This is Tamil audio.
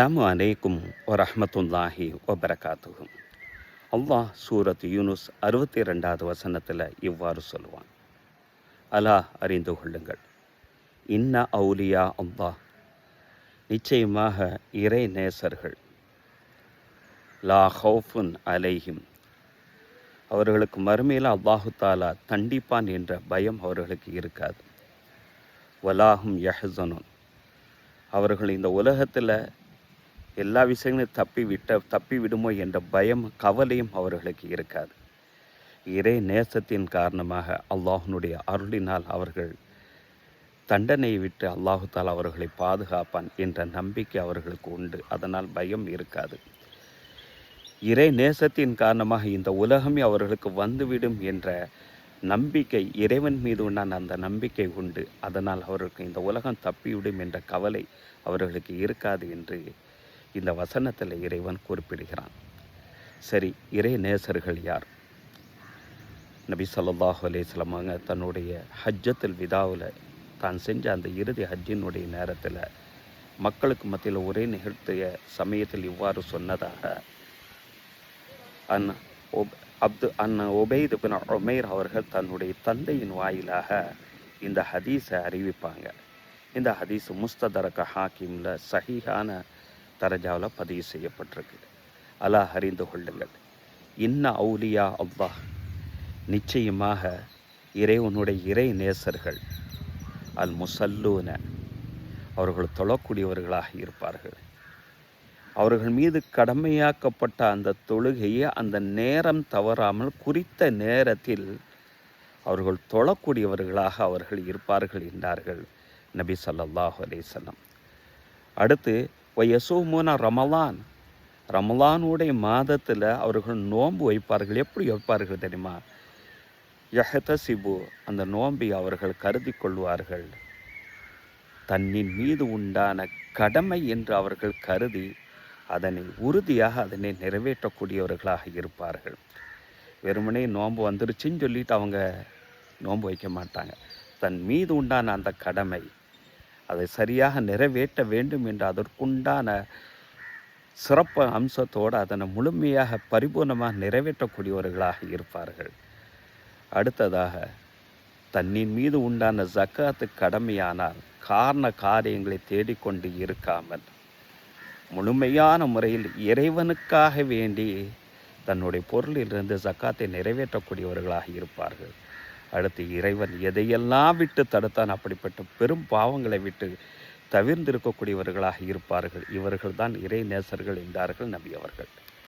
அஸ்ஸலாமு அலைக்கும் வரஹ்மத்துல்லாஹி வபரகாத்துஹு. அல்லாஹ் சூரத் யூனுஸ் 62வது வசனத்தில் இவ்வாறு சொல்லுவான், அலாஹ் அறிந்து கொள்ளுங்கள், இன்ன அவுலியா அல்லாஹ், நிச்சயமாக இறை நேசர்கள், லா ஹவுஃபுன் அலைஹிம், அவர்களுக்கு மறுமையில் அல்லாஹு தாலா தண்டிப்பான் என்ற பயம் அவர்களுக்கு இருக்காது. வலாஹும் யஹ்ஸனுன், அவர்கள் இந்த உலகத்தில் எல்லா விஷயங்களையும் தப்பி விடுமோ என்ற பயம் கவலையும் அவர்களுக்கு இருக்காது. இறை நேசத்தின் காரணமாக அல்லாஹ்னுடைய அருளினால் அவர்கள் தண்டனையை விட்டு அல்லாஹு தாலா அவர்களை பாதுகாப்பான் என்ற நம்பிக்கை அவர்களுக்கு உண்டு. அதனால் பயம் இருக்காது. இறை நேசத்தின் காரணமாக இந்த உலகமே அவர்களுக்கு வந்துவிடும் என்ற நம்பிக்கை, இறைவன் மீது உண்டான அந்த நம்பிக்கை உண்டு. அதனால் அவர்களுக்கு இந்த உலகம் தப்பிவிடும் என்ற கவலை அவர்களுக்கு இருக்காது என்று இந்த வசனத்தில் இறைவன் குறிப்பிடுகிறான். சரி, இறை நேசர்கள் யார்? நபி ஸல்லல்லாஹு அலைஹி வஸல்லம் அவங்க தன்னுடைய ஹஜ்ஜத்துல் விதாவில் தான் செஞ்ச அந்த இறுதி ஹஜ்ஜினுடைய நேரத்தில் மக்களுக்கு மத்தியில் உரை நிகழ்த்திய சமயத்தில் இவ்வாறு சொன்னதாக உபைத் பின் உமைர் அவர்கள் தன்னுடைய தந்தையின் வாயிலாக இந்த ஹதீஸை அறிவிப்பாங்க. இந்த ஹதீஸ் முஸ்ததரக ஹாக்கிமில் சஹீஹான தரஜாவில் பதிவு செய்யப்பட்டிருக்கு. அல்லாஹ் அறிந்து கொள்ளுங்கள், இன்ன அவுலியா அல்லாஹ், நிச்சயமாக இறைவனுடைய இறை நேசர்கள், அல் முசல்லூன, அவர்கள் தொழக்கூடியவர்களாக இருப்பார்கள். அவர்கள் மீது கடமையாக்கப்பட்ட அந்த தொழுகையை அந்த நேரம் தவறாமல் குறித்த நேரத்தில் அவர்கள் தொழக்கூடியவர்களாக அவர்கள் இருப்பார்கள் என்றார்கள் நபி ஸல்லல்லாஹு அலைஹி வஸல்லம். அடுத்து வயசூமுன ரமலான், ரமலானுடைய மாதத்தில் அவர்கள் நோன்பு வைப்பார்கள். எப்படி வைப்பார்கள் தெரியுமா? யஹ்தசிபு, அந்த நோன்பை அவர்கள் கருதி கொள்வார்கள் தன்னின் மீது உண்டான கடமை என்று அவர்கள் கருதி அதனை உறுதியாக அதனை நிறைவேற்றக்கூடியவர்களாக இருப்பார்கள். வெறுமனே நோன்பு வந்துருச்சுன்னு சொல்லிட்டு அவங்க நோன்பு வைக்க மாட்டாங்க. தன் மீது உண்டான அந்த கடமை அதை சரியாக நிறைவேற்ற வேண்டும் என்று அதற்குண்டான சிறப்பு அம்சத்தோடு அதனை முழுமையாக பரிபூர்ணமாக நிறைவேற்றக்கூடியவர்களாக இருப்பார்கள். அடுத்ததாக, தன்னின் மீது உண்டான ஜக்காத்து கடமையானால் காரண காரியங்களை தேடிக்கொண்டு இருக்காமல் முழுமையான முறையில் இறைவனுக்காக வேண்டி தன்னுடைய பொருளிலிருந்து ஜக்காத்தை நிறைவேற்றக்கூடியவர்களாக இருப்பார்கள். அடுத்து, இறைவன் எதையெல்லாம் விட்டு தடுத்தான் அப்படிப்பட்ட பெரும் பாவங்களை விட்டு தவிர்ந்திருக்கக்கூடியவர்களாக இருப்பார்கள். இவர்கள் தான் இறை நேசர்கள் என்றார்கள் நபி அவர்கள்.